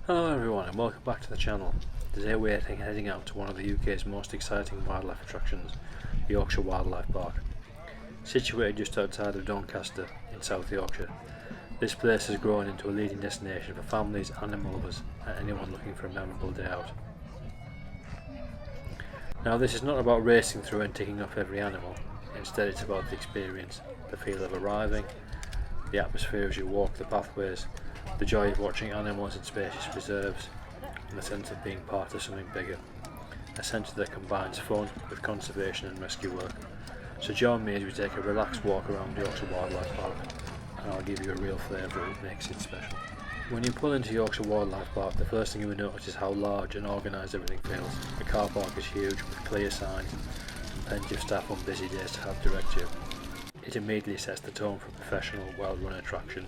Hello everyone and welcome back to the channel. Today we're heading out to one of the UK's most exciting wildlife attractions, the Yorkshire Wildlife Park. Situated just outside of Doncaster in South Yorkshire, this place has grown into a leading destination for families, animal lovers and anyone looking for a memorable day out. Now this is not about racing through and ticking off every animal, instead it's about the experience, the feel of arriving, the atmosphere as you walk the pathways, the joy of watching animals in spacious preserves, and the sense of being part of something bigger. A centre that combines fun with conservation and rescue work. So join me as we take a relaxed walk around Yorkshire Wildlife Park, and I'll give you a real flavour of what makes it special. When you pull into Yorkshire Wildlife Park, the first thing you will notice is how large and organised everything feels. The car park is huge with clear signs and plenty of staff on busy days to help direct you. It immediately sets the tone for a professional, well-run attraction.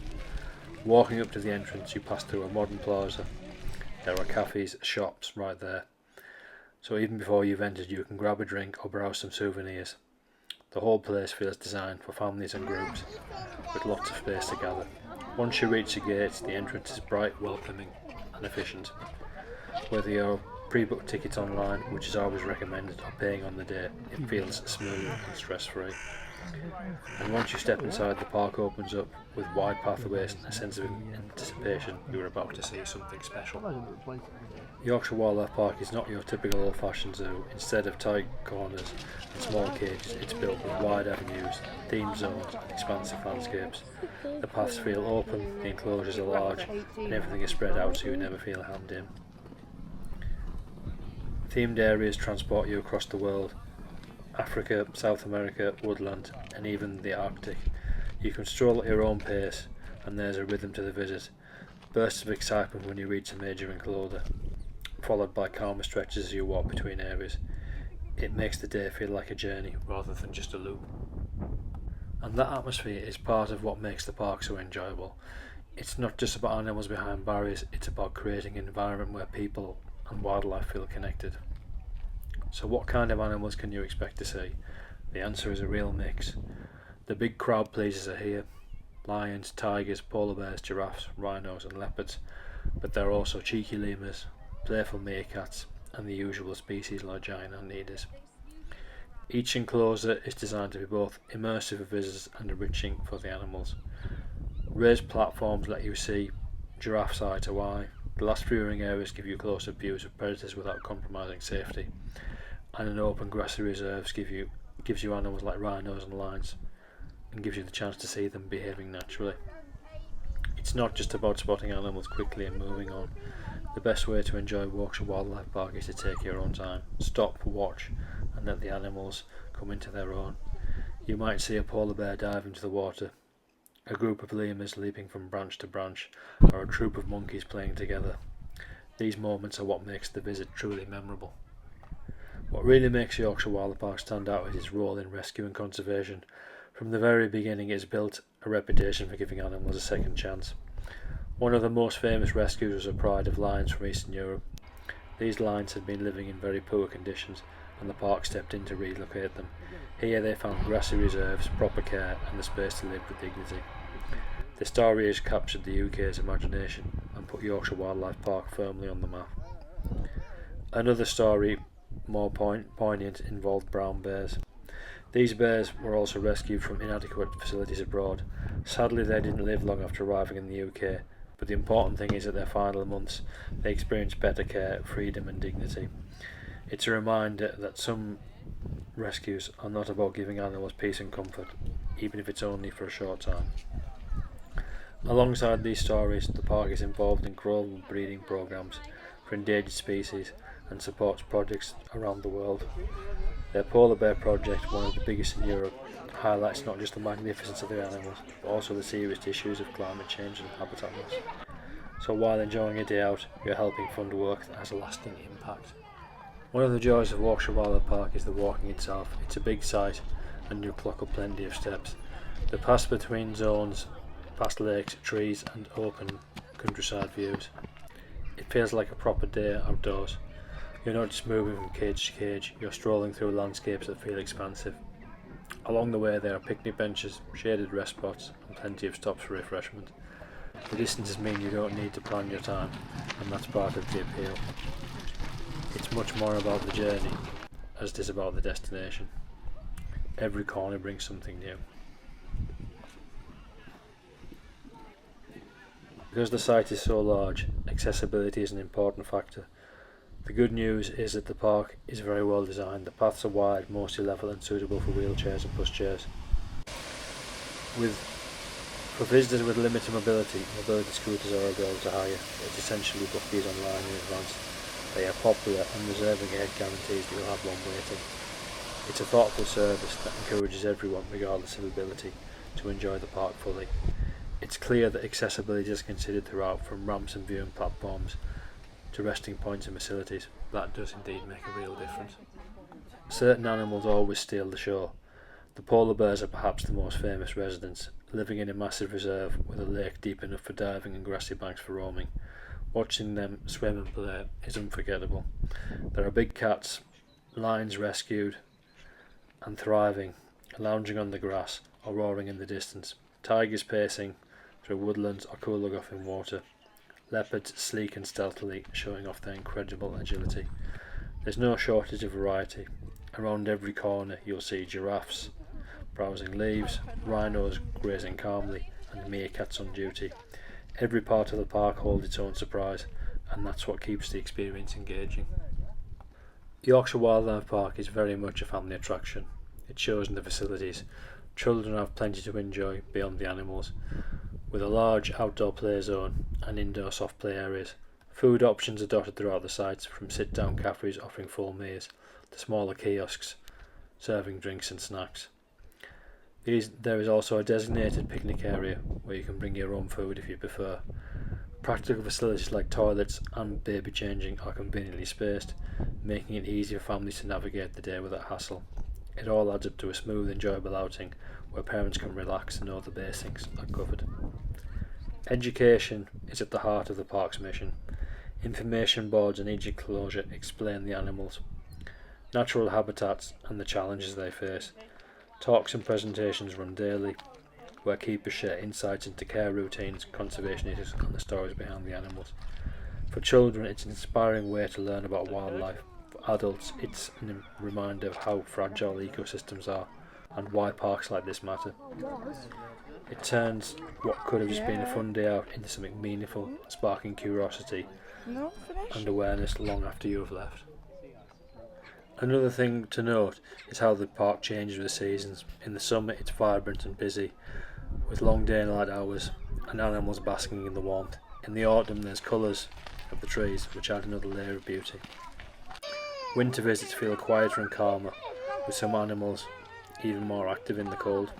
Walking up to the entrance, you pass through a modern plaza. There are cafes, shops right there. So even before you've entered, you can grab a drink or browse some souvenirs. The whole place feels designed for families and groups, with lots of space to gather. Once you reach the gates, the entrance is bright, welcoming and efficient. Whether you're pre-booked tickets online, which is always recommended, or paying on the day, it feels smooth and stress-free. And once you step inside, the park opens up with wide pathways and a sense of anticipation. You're about to see something special. Yorkshire Wildlife Park is not your typical old-fashioned zoo. Instead of tight corners and small cages, it's built with wide avenues, themed zones and expansive landscapes. The paths feel open, the enclosures are large, and everything is spread out so you never feel hemmed in. Themed areas transport you across the world. Africa, South America, woodland and even the Arctic. You can stroll at your own pace and there's a rhythm to the visit. Bursts of excitement when you reach a major enclosure, followed by calmer stretches as you walk between areas. It makes the day feel like a journey rather than just a loop. And that atmosphere is part of what makes the park so enjoyable. It's not just about animals behind barriers, it's about creating an environment where people and wildlife feel connected. So what kind of animals can you expect to see? The answer is a real mix. The big crowd pleasers are here. Lions, tigers, polar bears, giraffes, rhinos and leopards. But there are also cheeky lemurs, playful meerkats and the usual species like giant anteaters. Each enclosure is designed to be both immersive for visitors and enriching for the animals. Raised platforms let you see giraffes eye to eye. Glass viewing areas give you close-up views of predators without compromising safety. And an open grassy reserves gives you animals like rhinos and lions and gives you the chance to see them behaving naturally. It's not just about spotting animals quickly and moving on. The best way to enjoy Yorkshire Wildlife Park is to take your own time. Stop, watch and let the animals come into their own. You might see a polar bear dive into the water, a group of lemurs leaping from branch to branch, or a troop of monkeys playing together. These moments are what makes the visit truly memorable. What really makes Yorkshire Wildlife Park stand out is its role in rescue and conservation. From the very beginning, it's built a reputation for giving animals a second chance. One of the most famous rescues was a pride of lions from Eastern Europe. These lions had been living in very poor conditions, and the park stepped in to relocate them. Here they found grassy reserves, proper care, and the space to live with dignity. The story has captured the UK's imagination and put Yorkshire Wildlife Park firmly on the map. Another story, more poignant, involved brown bears. These bears were also rescued from inadequate facilities abroad. Sadly, they didn't live long after arriving in the UK, but the important thing is that their final months they experienced better care, freedom and dignity. It's a reminder that some rescues are not about giving animals peace and comfort, even if it's only for a short time. Alongside these stories, the park is involved in global breeding programs for endangered species and supports projects around the world. Their polar bear project, one of the biggest in Europe, highlights not just the magnificence of the animals, but also the serious issues of climate change and habitat loss. So while enjoying a day out, you're helping fund work that has a lasting impact. One of the joys of Yorkshire Wildlife Park is the walking itself. It's a big site and you clock up plenty of steps. The pass between zones, past lakes, trees and open countryside views. It feels like a proper day outdoors. You're not just moving from cage to cage, you're strolling through landscapes that feel expansive. Along the way there are picnic benches, shaded rest spots and plenty of stops for refreshment. The distances mean you don't need to plan your time, and that's part of the appeal. It's much more about the journey as it is about the destination. Every corner brings something new. Because the site is so large, accessibility is an important factor. The good news is that the park is very well designed. The paths are wide, mostly level and suitable for wheelchairs and pushchairs. For visitors with limited mobility scooters are available to hire, but essentially book these online in advance. They are popular and reserving ahead guarantees that you'll have one waiting. It's a thoughtful service that encourages everyone, regardless of ability, to enjoy the park fully. It's clear that accessibility is considered throughout, from ramps and viewing platforms to resting points and facilities. That does indeed make a real difference. Certain animals always steal the show. The polar bears are perhaps the most famous residents, living in a massive reserve with a lake deep enough for diving and grassy banks for roaming. Watching them swim and play is unforgettable. There are big cats, lions rescued and thriving, lounging on the grass or roaring in the distance, tigers pacing through woodlands or cooling off in water, leopards sleek and stealthily showing off their incredible agility. There's no shortage of variety. Around every corner you'll see giraffes browsing leaves, rhinos grazing calmly, and meerkats on duty. Every part of the park holds its own surprise, and that's what keeps the experience engaging. Yorkshire Wildlife Park is very much a family attraction. It shows in the facilities. Children have plenty to enjoy beyond the animals, with a large outdoor play zone and indoor soft play areas. Food options are dotted throughout the site, from sit-down cafes offering full meals to smaller kiosks serving drinks and snacks. There is also a designated picnic area where you can bring your own food if you prefer. Practical facilities like toilets and baby changing are conveniently spaced, making it easy for families to navigate the day without hassle. It all adds up to a smooth, enjoyable outing where parents can relax and know the basics are covered. Education is at the heart of the park's mission. Information boards in each enclosure explain the animals, natural habitats and the challenges they face. Talks and presentations run daily, where keepers share insights into care routines, conservation issues and the stories behind the animals. For children, it's an inspiring way to learn about wildlife. For adults, it's a reminder of how fragile ecosystems are and why parks like this matter. It turns what could have just been a fun day out into something meaningful, sparking curiosity and awareness long after you have left. Another thing to note is how the park changes with the seasons. In the summer it's vibrant and busy, with long day and night hours and animals basking in the warmth. In the autumn there's colours of the trees, which add another layer of beauty. Winter visits feel quieter and calmer, with some animals even more active in the cold.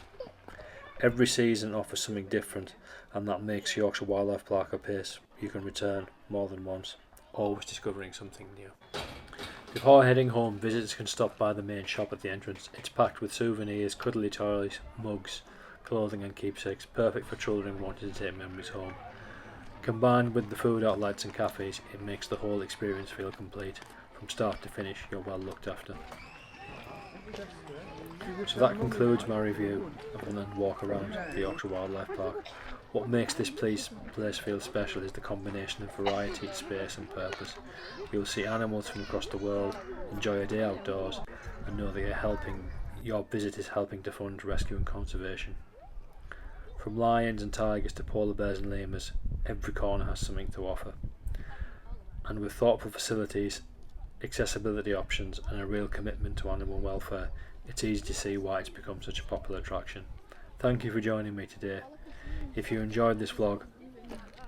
Every season offers something different, and that makes Yorkshire Wildlife Park a place you can return more than once, always discovering something new. Before heading home, visitors can stop by the main shop at the entrance. It's packed with souvenirs, cuddly toys, mugs, clothing and keepsakes, perfect for children wanting to take memories home. Combined with the food outlets and cafes, it makes the whole experience feel complete. From start to finish, you're well looked after. So that concludes my review of an walk around the Yorkshire Wildlife Park. What makes this place feel special is the combination of variety, space and purpose. You'll see animals from across the world, enjoy a day outdoors and know that your visit is helping to fund rescue and conservation. From lions and tigers to polar bears and lemurs, every corner has something to offer. And with thoughtful facilities, accessibility options and a real commitment to animal welfare, it's easy to see why it's become such a popular attraction. Thank you for joining me today. If you enjoyed this vlog,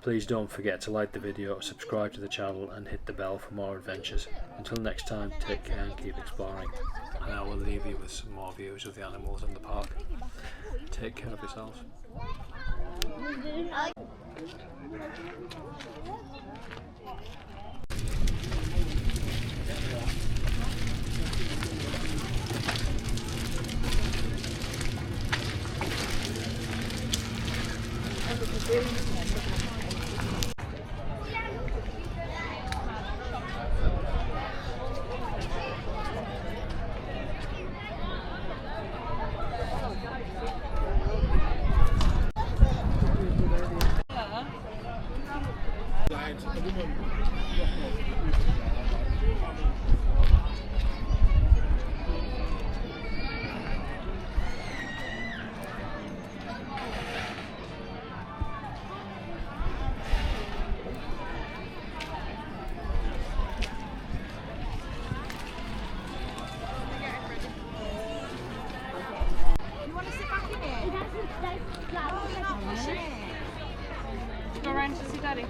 please don't forget to like the video, subscribe to the channel and hit the bell for more adventures. Until next time, take care and keep exploring. And I will leave you with some more views of the animals in the park. Take care of yourselves. Go around to see Daddy.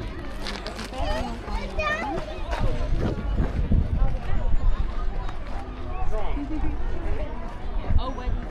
Oh, wedding.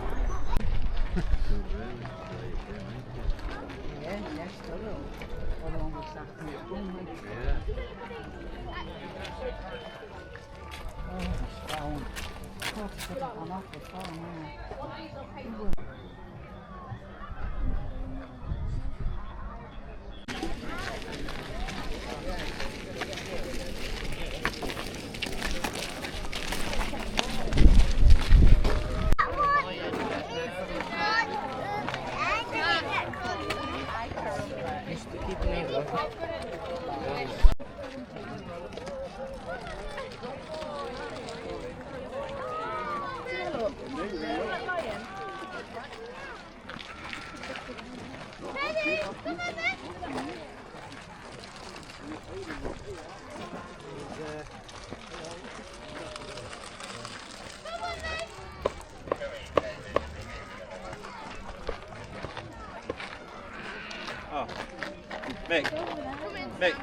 Oh, Mick. Mick.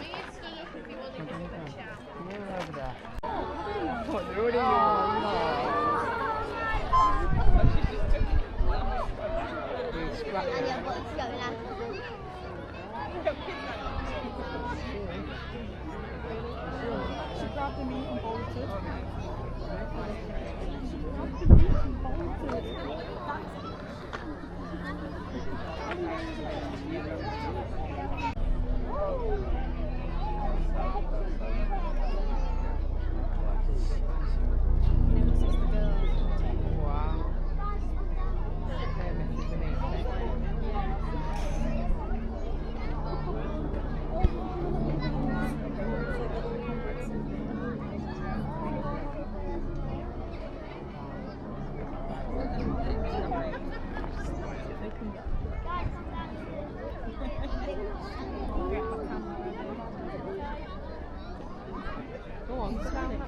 Go on, stand it.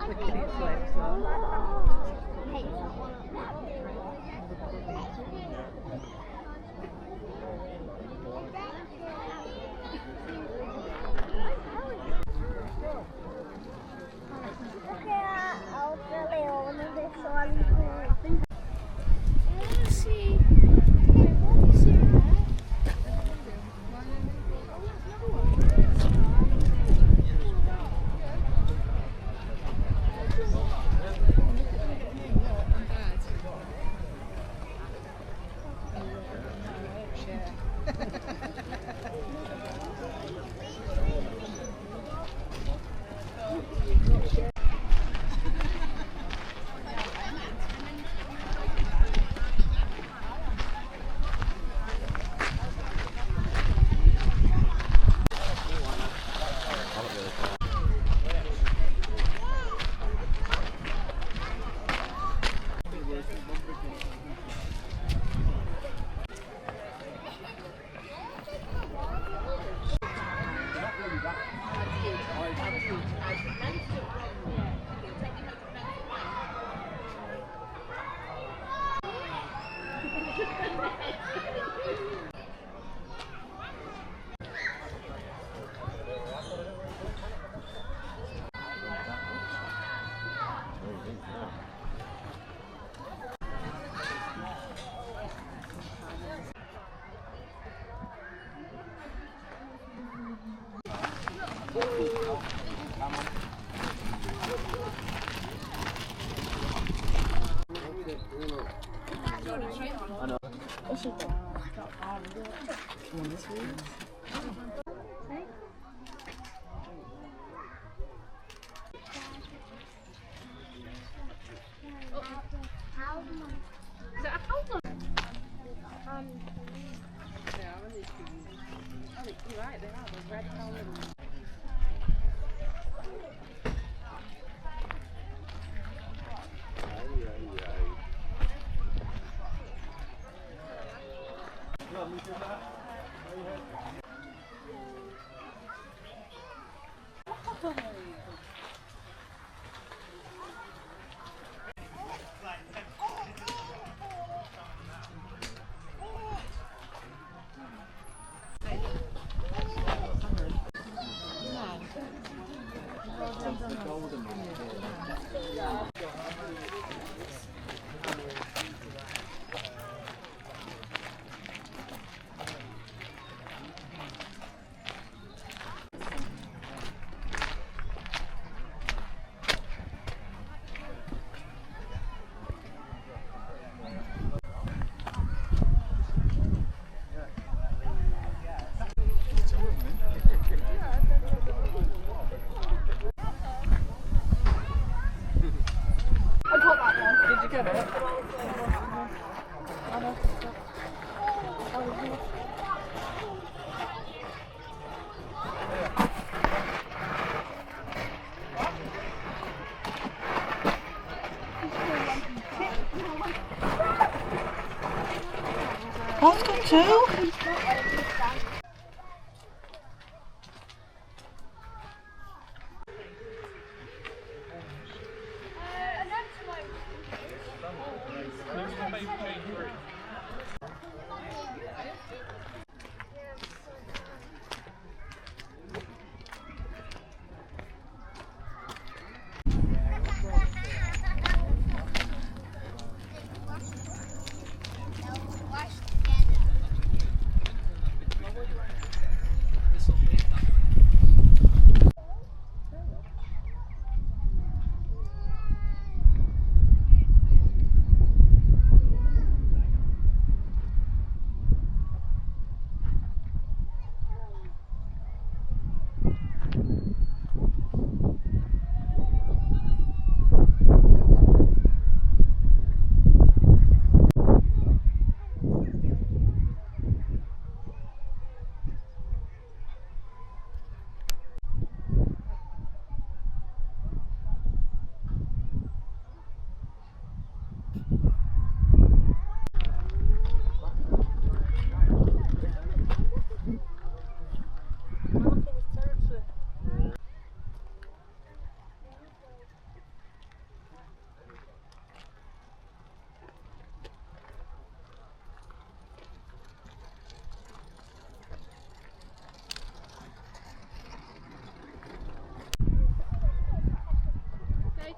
Look at its legs though. right, they are. They're red and orange. Did you get it? I've got two.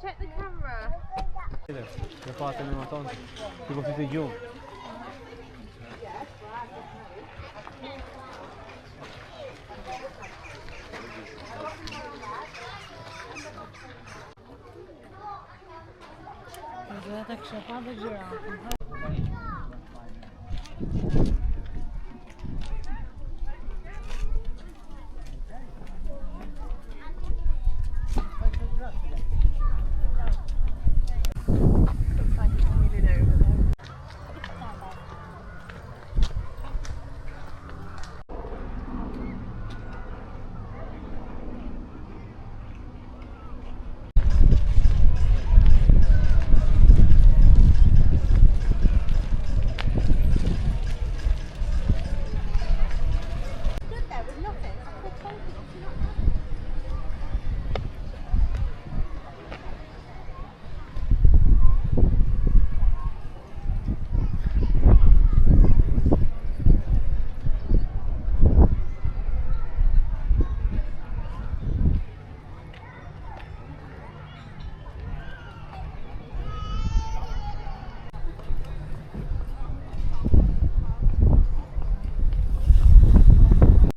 Check the camera. Je passe même entendre. Tu vas faire des jumps. Tak się pada giraffe.